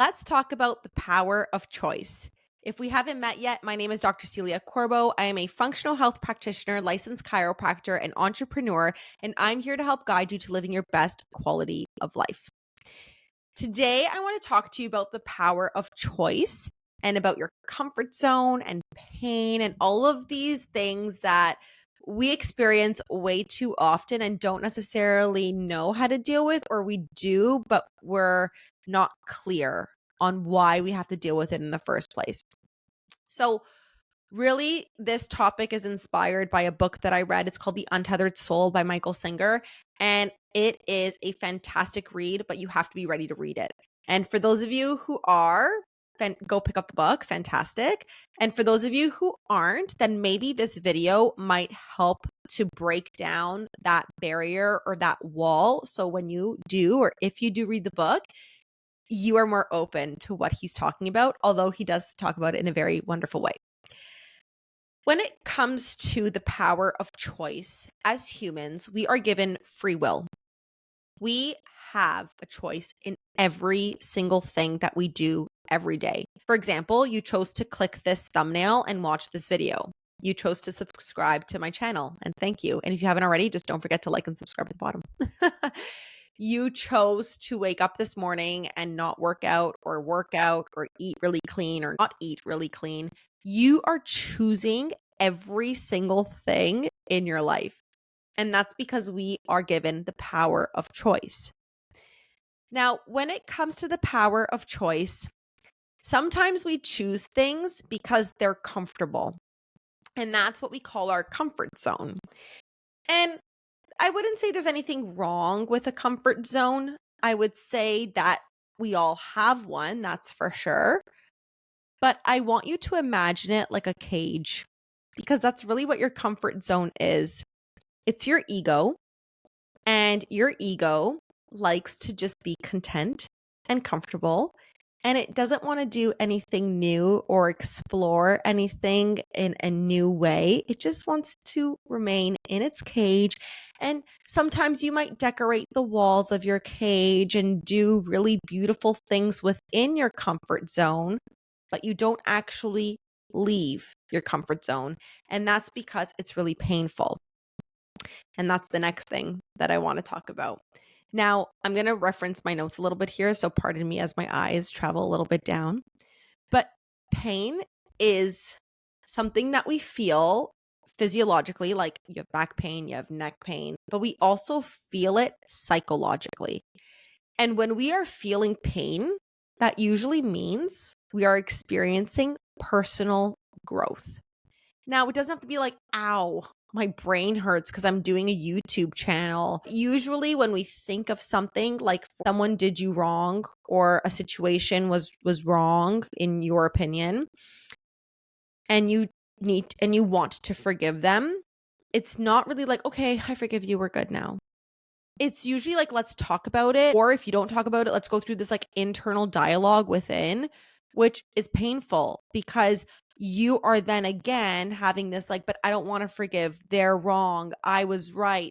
Let's talk about the power of choice. If we haven't met yet, my name is Dr. Celia Corbo. I am a functional health practitioner, licensed chiropractor, and entrepreneur, and I'm here to help guide you to living your best quality of life. Today, I want to talk to you about the power of choice and about your comfort zone and pain and all of these things that we experience way too often and don't necessarily know how to deal with, or we do, but we're not clear on why we have to deal with it in the first place. So, really, this topic is inspired by a book that I read. It's called The Untethered Soul by Michael Singer. And it is a fantastic read, but you have to be ready to read it. And for those of you who are, go pick up the book. Fantastic. And for those of you who aren't, then maybe this video might help to break down that barrier or that wall. So when you do, or if you do read the book, you are more open to what he's talking about, although he does talk about it in a very wonderful way. When it comes to the power of choice, as humans, we are given free will. We have a choice in every single thing that we do every day. For example, you chose to click this thumbnail and watch this video. You chose to subscribe to my channel, and thank you. And if you haven't already, just don't forget to like and subscribe at the bottom. You chose to wake up this morning and not work out or eat really clean or not eat really clean. You are choosing every single thing in your life. And that's because we are given the power of choice. Now, when it comes to the power of choice, sometimes we choose things because they're comfortable. And that's what we call our comfort zone. And I wouldn't say there's anything wrong with a comfort zone. I would say that we all have one, that's for sure. But I want you to imagine it like a cage, because that's really what your comfort zone is. It's your ego, and your ego likes to just be content and comfortable, and it doesn't want to do anything new or explore anything in a new way. It just wants to remain in its cage. And sometimes you might decorate the walls of your cage and do really beautiful things within your comfort zone, but you don't actually leave your comfort zone. And that's because it's really painful. And that's the next thing that I want to talk about. Now, I'm going to reference my notes a little bit here, so pardon me as my eyes travel a little bit down. But pain is something that we feel physiologically, like you have back pain, you have neck pain, but we also feel it psychologically. And when we are feeling pain, that usually means we are experiencing personal growth. Now, it doesn't have to be like, ow, my brain hurts because I'm doing a YouTube channel. Usually when we think of something like someone did you wrong or a situation was wrong in your opinion, and you want to forgive them, it's not really like, okay, I forgive you, we're good now. It's usually like, let's talk about it. Or if you don't talk about it, let's go through this like internal dialogue within, which is painful because you are then again having this like, but I don't want to forgive. They're wrong. I was right.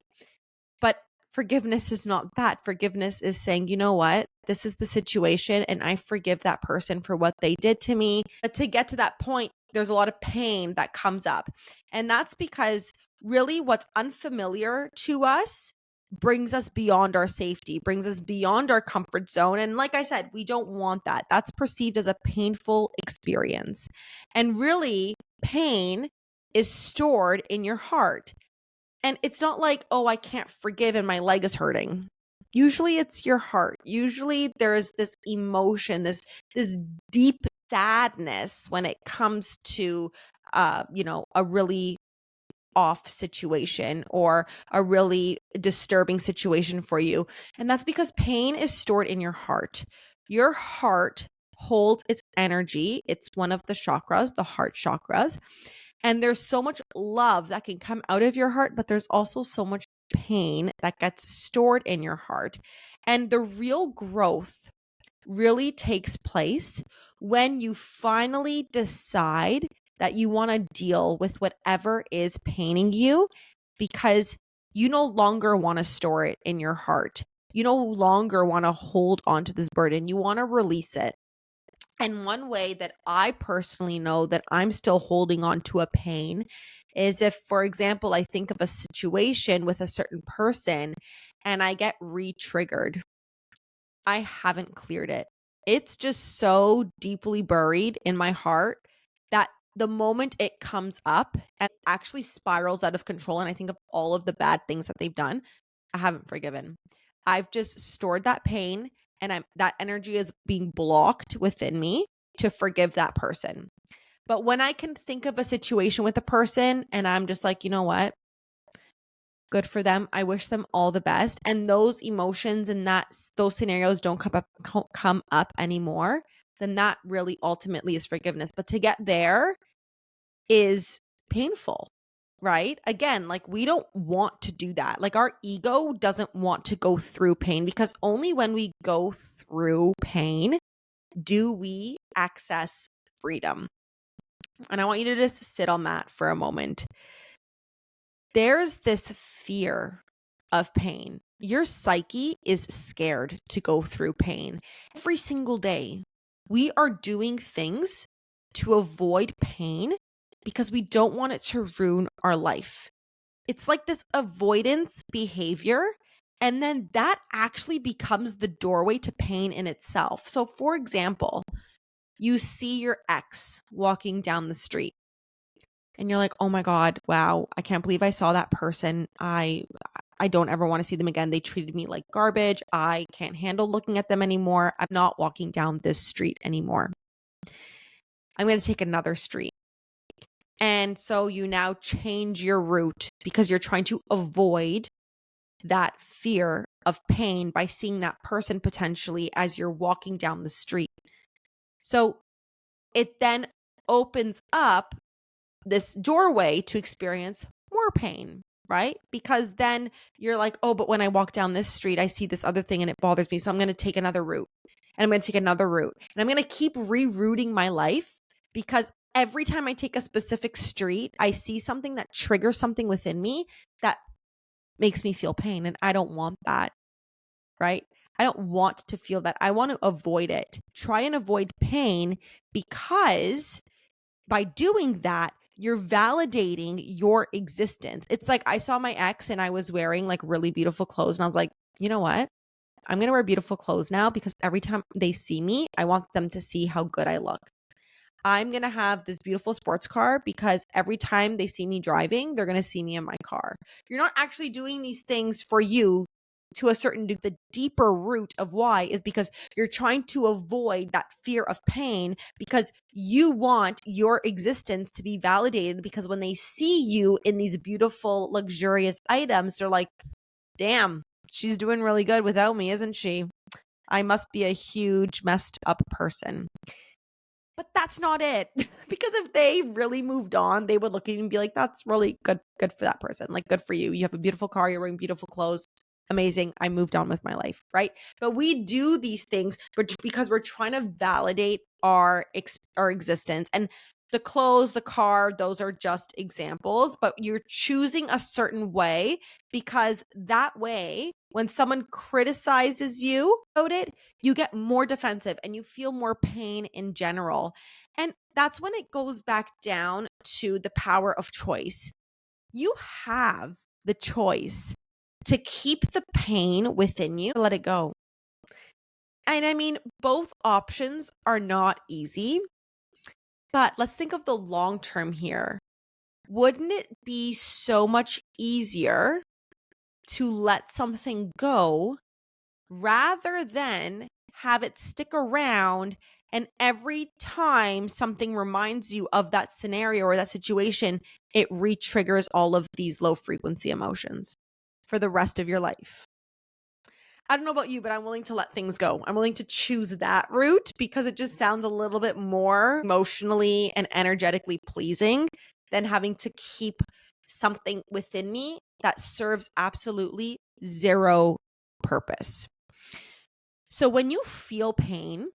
But forgiveness is not that. Forgiveness is saying, you know what? This is the situation and I forgive that person for what they did to me. But to get to that point, there's a lot of pain that comes up. And that's because really what's unfamiliar to us brings us beyond our safety, brings us beyond our comfort zone. And like I said, we don't want that. That's perceived as a painful experience. And really, pain is stored in your heart. And it's not like, oh, I can't forgive and my leg is hurting. Usually it's your heart. Usually there is this emotion, this deep sadness when it comes to a really off situation or a really disturbing situation for you. And that's because pain is stored in your heart. Your heart holds its energy. It's one of the chakras, the heart chakras. And there's so much love that can come out of your heart, but there's also so much pain that gets stored in your heart. And the real growth really takes place when you finally decide that you want to deal with whatever is paining you, because you no longer want to store it in your heart. You no longer want to hold on to this burden. You want to release it. And one way that I personally know that I'm still holding on to a pain is if, for example, I think of a situation with a certain person and I get re-triggered. I haven't cleared it. It's just so deeply buried in my heart that the moment it comes up and actually spirals out of control, and I think of all of the bad things that they've done, I haven't forgiven. I've just stored that pain, and that energy is being blocked within me to forgive that person. But when I can think of a situation with a person and I'm just like, you know what? Good for them. I wish them all the best. And those emotions and those scenarios don't come up anymore, then that really ultimately is forgiveness. But to get there is painful, right? Again, like we don't want to do that. Like our ego doesn't want to go through pain, because only when we go through pain do we access freedom. And I want you to just sit on that for a moment. There's this fear of pain. Your psyche is scared to go through pain. Every single day, we are doing things to avoid pain because we don't want it to ruin our life. It's like this avoidance behavior, and then that actually becomes the doorway to pain in itself. So, for example, you see your ex walking down the street and you're like, "Oh my God, wow, I can't believe I saw that person. I don't ever want to see them again. They treated me like garbage. I can't handle looking at them anymore. I'm not walking down this street anymore. I'm going to take another street." And so you now change your route because you're trying to avoid that fear of pain by seeing that person potentially as you're walking down the street. So it then opens up this doorway to experience more pain, right? Because then you're like, oh, but when I walk down this street, I see this other thing and it bothers me. So I'm going to take another route, and I'm going to take another route, and I'm going to keep rerouting my life, because every time I take a specific street, I see something that triggers something within me that makes me feel pain. And I don't want that, right? I don't want to feel that. I want to avoid it. Try and avoid pain, because by doing that, you're validating your existence. It's like I saw my ex and I was wearing like really beautiful clothes, and I was like, you know what? I'm going to wear beautiful clothes now, because every time they see me, I want them to see how good I look. I'm going to have this beautiful sports car because every time they see me driving, they're going to see me in my car. You're not actually doing these things for you to a certain degree. The deeper root of why is because you're trying to avoid that fear of pain, because you want your existence to be validated, because when they see you in these beautiful, luxurious items, they're like, damn, she's doing really good without me, isn't she? I must be a huge messed up person. But that's not it. Because if they really moved on, they would look at you and be like, that's really good for that person. Like, good for you. You have a beautiful car, you're wearing beautiful clothes. Amazing. I moved on with my life, right? But we do these things because we're trying to validate our existence. And the clothes, the car, those are just examples, but you're choosing a certain way, because that way, when someone criticizes you about it, you get more defensive and you feel more pain in general. And that's when it goes back down to the power of choice. You have the choice to keep the pain within you, let it go. And I mean, both options are not easy, but let's think of the long term here. Wouldn't it be so much easier to let something go rather than have it stick around, and every time something reminds you of that scenario or that situation, it re-triggers all of these low frequency emotions for the rest of your life? I don't know about you, but I'm willing to let things go. I'm willing to choose that route because it just sounds a little bit more emotionally and energetically pleasing than having to keep something within me that serves absolutely zero purpose. So when you feel pain,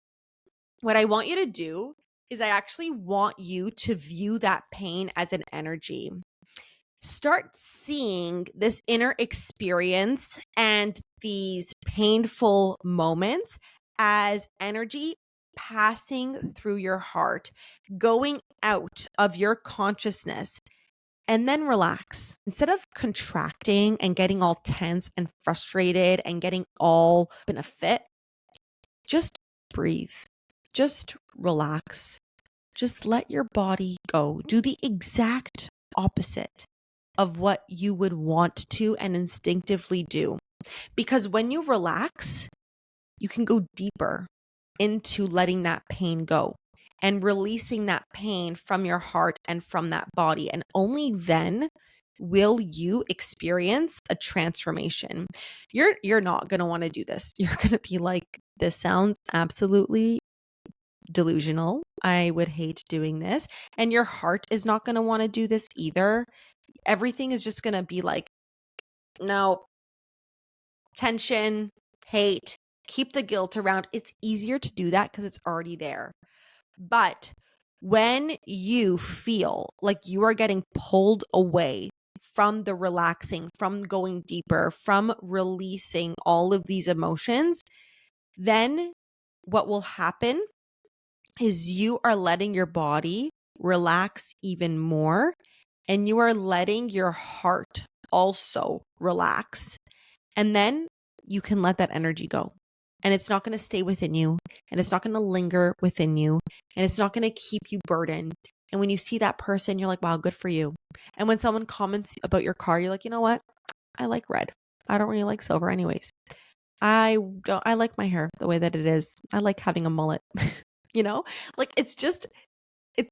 what I want you to do is I actually want you to view that pain as an energy. Start seeing this inner experience and these painful moments as energy passing through your heart, going out of your consciousness, and then relax. Instead of contracting and getting all tense and frustrated and getting all in a fit, just breathe. Just relax. Just let your body go. Do the exact opposite of what you would want to and instinctively do. Because when you relax, you can go deeper into letting that pain go and releasing that pain from your heart and from that body. And only then will you experience a transformation. You're not going to want to do this. You're going to be like, this sounds absolutely delusional. I would hate doing this. And your heart is not going to want to do this either. Everything is just going to be like, no, tension, hate, keep the guilt around. It's easier to do that because it's already there. But when you feel like you are getting pulled away from the relaxing, from going deeper, from releasing all of these emotions, then what will happen is you are letting your body relax even more, and you are letting your heart also relax. And then you can let that energy go. And it's not going to stay within you, and it's not going to linger within you, and it's not going to keep you burdened. And when you see that person, you're like, wow, good for you. And when someone comments about your car, you're like, you know what? I like red. I don't really like silver anyways. I like my hair the way that it is. I like having a mullet. Like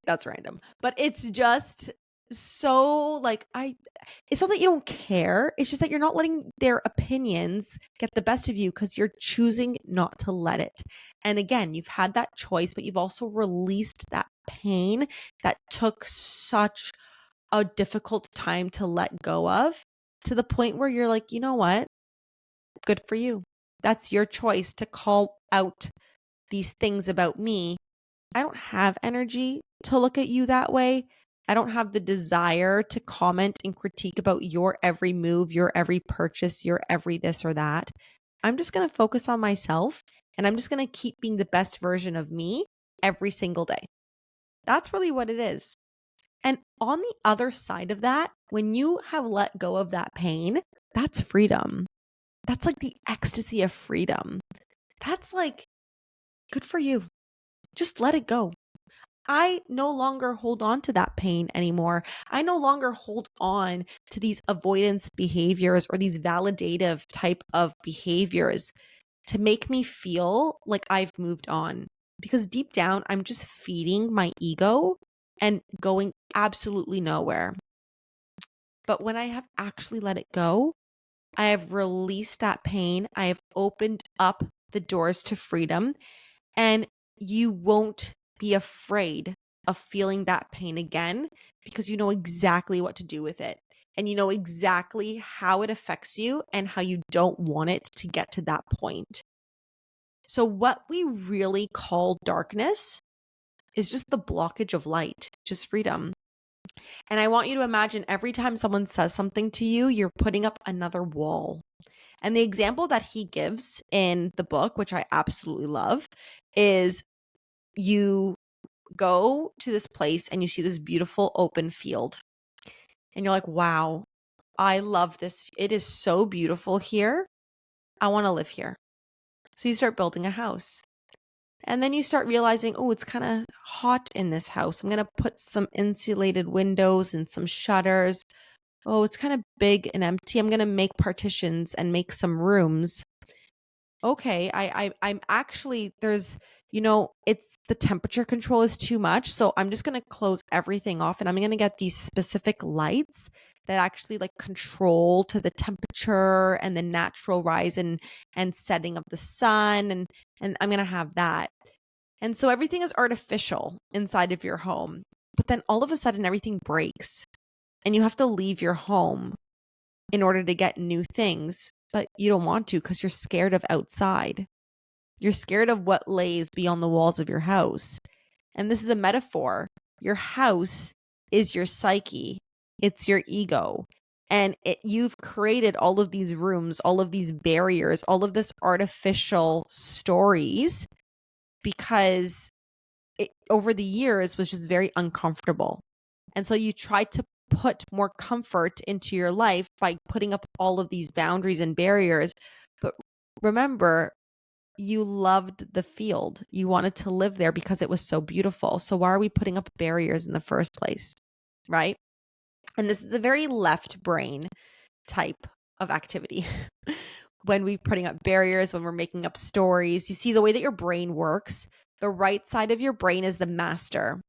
that's random, but it's just so like it's not that you don't care. It's just that you're not letting their opinions get the best of you because you're choosing not to let it. And again, you've had that choice, but you've also released that pain that took such a difficult time to let go of, to the point where you're like, you know what? Good for you. That's your choice to call out these things about me. I don't have energy to look at you that way. I don't have the desire to comment and critique about your every move, your every purchase, your every this or that. I'm just going to focus on myself, and I'm just going to keep being the best version of me every single day. That's really what it is. And on the other side of that, when you have let go of that pain, that's freedom. That's like the ecstasy of freedom. That's like, good for you. Just let it go. I no longer hold on to that pain anymore. I no longer hold on to these avoidance behaviors or these validative type of behaviors to make me feel like I've moved on. Because deep down, I'm just feeding my ego and going absolutely nowhere. But when I have actually let it go, I have released that pain. I have opened up the doors to freedom, and you won't be afraid of feeling that pain again because you know exactly what to do with it. And you know exactly how it affects you and how you don't want it to get to that point. So, what we really call darkness is just the blockage of light, just freedom. And I want you to imagine every time someone says something to you, you're putting up another wall. And the example that he gives in the book, which I absolutely love, is you go to this place and you see this beautiful open field. And you're like, wow, I love this. It is so beautiful here. I want to live here. So you start building a house. And then you start realizing, oh, it's kind of hot in this house. I'm going to put some insulated windows and some shutters. Oh, it's kind of big and empty. I'm going to make partitions and make some rooms. Okay, I'm actually, there's, it's the temperature control is too much. So I'm just going to close everything off, and I'm going to get these specific lights that actually like control to the temperature and the natural rise and setting of the sun. And I'm going to have that. And so everything is artificial inside of your home. But then all of a sudden everything breaks and you have to leave your home in order to get new things, but you don't want to because you're scared of outside. You're scared of what lays beyond the walls of your house. And this is a metaphor. Your house is your psyche. It's your ego. And you've created all of these rooms, all of these barriers, all of this artificial stories because it over the years was just very uncomfortable. And so you try to put more comfort into your life by putting up all of these boundaries and barriers. But remember, you loved the field. You wanted to live there because it was so beautiful. So why are we putting up barriers in the first place? Right? And this is a very left brain type of activity. When we're putting up barriers, when we're making up stories, you see the way that your brain works. The right side of your brain is the master.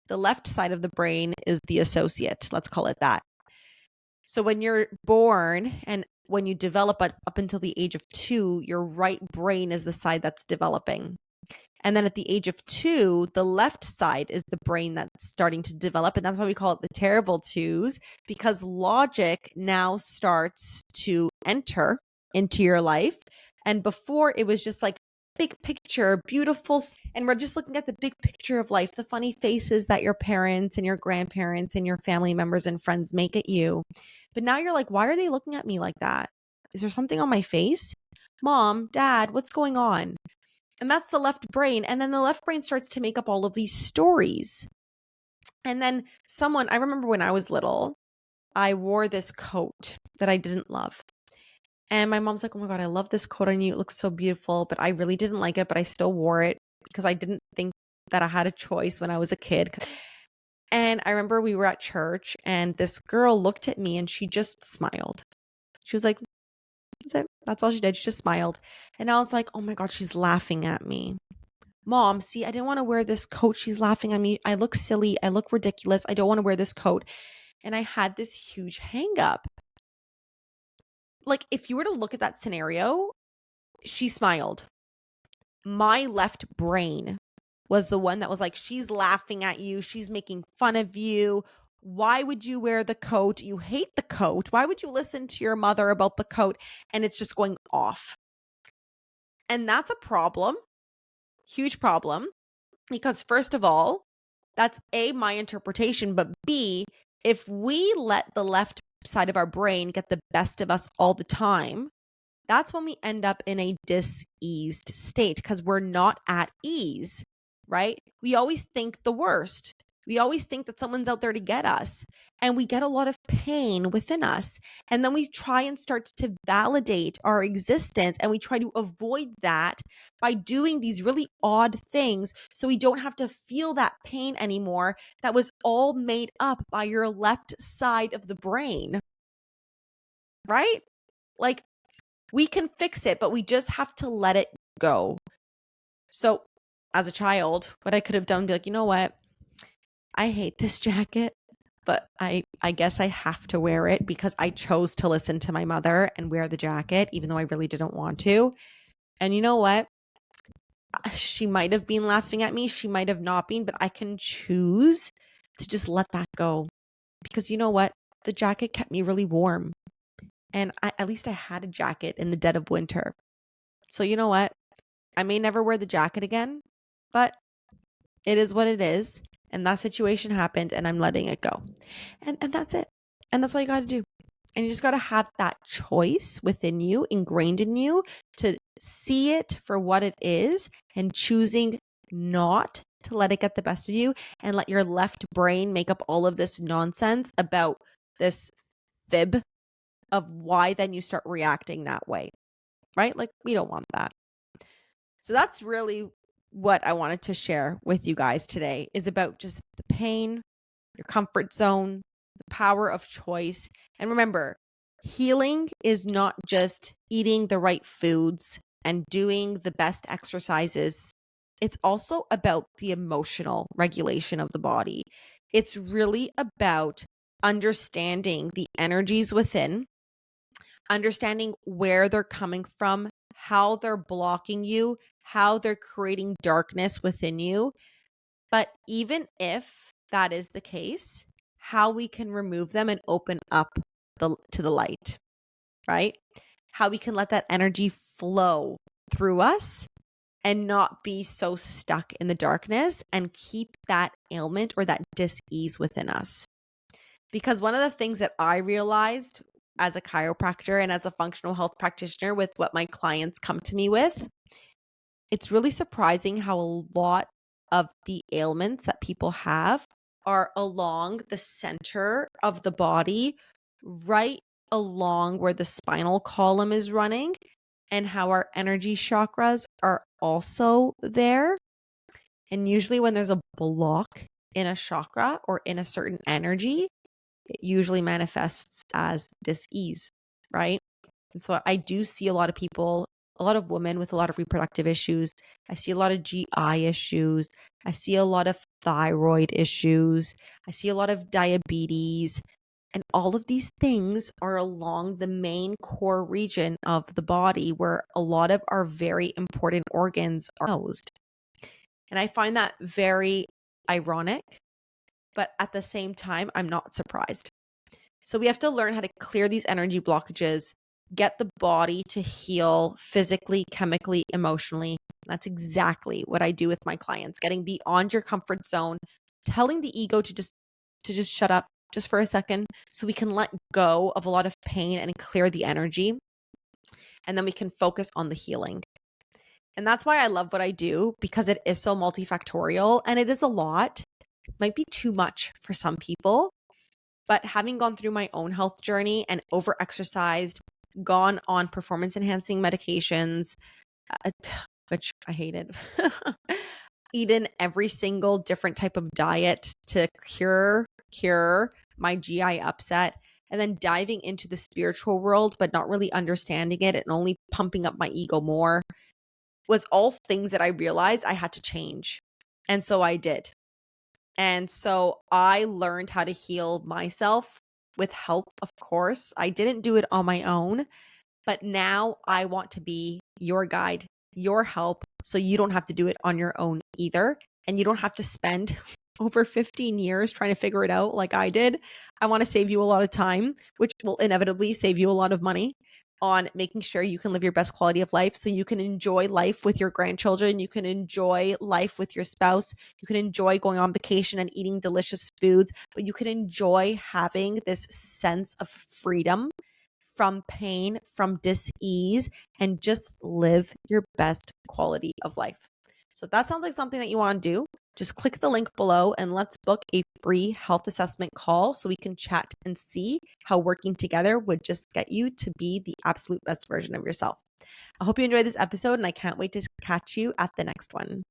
The left side of the brain is the associate. Let's call it that. So when you're born and when you develop up until the age of 2, your right brain is the side that's developing. And then at the age of 2, the left side is the brain that's starting to develop. And that's why we call it the terrible twos, because logic now starts to enter into your life. And before it was just like big picture, beautiful. And we're just looking at the big picture of life, the funny faces that your parents and your grandparents and your family members and friends make at you. But now you're like, why are they looking at me like that? Is there something on my face? Mom, Dad, what's going on? And that's the left brain. And then the left brain starts to make up all of these stories. And then I remember when I was little, I wore this coat that I didn't love. And my mom's like, oh my God, I love this coat on you. It looks so beautiful. But I really didn't like it, but I still wore it because I didn't think that I had a choice when I was a kid. And I remember we were at church and this girl looked at me and she just smiled. She was like, that's it. That's all she did. She just smiled. And I was like, oh my God, she's laughing at me. Mom, see, I didn't want to wear this coat. She's laughing at me. I look silly. I look ridiculous. I don't want to wear this coat. And I had this huge hang up. Like, if you were to look at that scenario, she smiled. My left brain was the one that was like, she's laughing at you. She's making fun of you. Why would you wear the coat? You hate the coat. Why would you listen to your mother about the coat? And it's just going off. And that's a problem, huge problem, because first of all, that's A, my interpretation, but B, if we let the left side of our brain get the best of us all the time, that's when we end up in a diseased state because we're not at ease, right? We always think the worst. We always think that someone's out there to get us, and we get a lot of pain within us. And then we try and start to validate our existence, and we try to avoid that by doing these really odd things so we don't have to feel that pain anymore that was all made up by your left side of the brain, right? Like, we can fix it, but we just have to let it go. So as a child, what I could have done, be like, you know what? I hate this jacket, but I guess I have to wear it because I chose to listen to my mother and wear the jacket, even though I really didn't want to. And you know what? She might have been laughing at me. She might have not been, but I can choose to just let that go. Because you know what? The jacket kept me really warm. And at least I had a jacket in the dead of winter. So you know what? I may never wear the jacket again, but it is what it is. And that situation happened and I'm letting it go. And that's it. And that's all you got to do. And you just got to have that choice within you, ingrained in you, to see it for what it is and choosing not to let it get the best of you and let your left brain make up all of this nonsense about this fib of why then you start reacting that way, right? Like, we don't want that. So that's really what I wanted to share with you guys today, is about just the pain, your comfort zone, the power of choice. And remember, healing is not just eating the right foods and doing the best exercises. It's also about the emotional regulation of the body. It's really about understanding the energies within, understanding where they're coming from, how they're blocking you, how they're creating darkness within you. But even if that is the case, how we can remove them and open up to the light, right? How we can let that energy flow through us and not be so stuck in the darkness and keep that ailment or that dis-ease within us. Because one of the things that I realized as a chiropractor and as a functional health practitioner with what my clients come to me with it's really surprising how a lot of the ailments that people have are along the center of the body, right along where the spinal column is running, and how our energy chakras are also there. And usually, when there's a block in a chakra or in a certain energy, it usually manifests as dis-ease, right? And so I do see a lot of people, a lot of women with a lot of reproductive issues. I see a lot of GI issues. I see a lot of thyroid issues. I see a lot of diabetes. And all of these things are along the main core region of the body where a lot of our very important organs are housed. And I find that very ironic, but at the same time, I'm not surprised. So we have to learn how to clear these energy blockages, get the body to heal physically, chemically, emotionally. That's exactly what I do with my clients, getting beyond your comfort zone, telling the ego to just shut up just for a second so we can let go of a lot of pain and clear the energy. And then we can focus on the healing. And that's why I love what I do, because it is so multifactorial and it is a lot. It might be too much for some people, but having gone through my own health journey and over-exercised, gone on performance enhancing medications, which I hated, eaten every single different type of diet to cure my GI upset, and then diving into the spiritual world, but not really understanding it and only pumping up my ego more, was all things that I realized I had to change. And so I did. And so I learned how to heal myself with help, of course. I didn't do it on my own, but now I want to be your guide, your help, so you don't have to do it on your own either. And you don't have to spend over 15 years trying to figure it out like I did. I want to save you a lot of time, which will inevitably save you a lot of money on making sure you can live your best quality of life so you can enjoy life with your grandchildren. You can enjoy life with your spouse. You can enjoy going on vacation and eating delicious foods, but you can enjoy having this sense of freedom from pain, from dis-ease, and just live your best quality of life. So if that sounds like something that you want to do, just click the link below and let's book a free health assessment call so we can chat and see how working together would just get you to be the absolute best version of yourself. I hope you enjoyed this episode and I can't wait to catch you at the next one.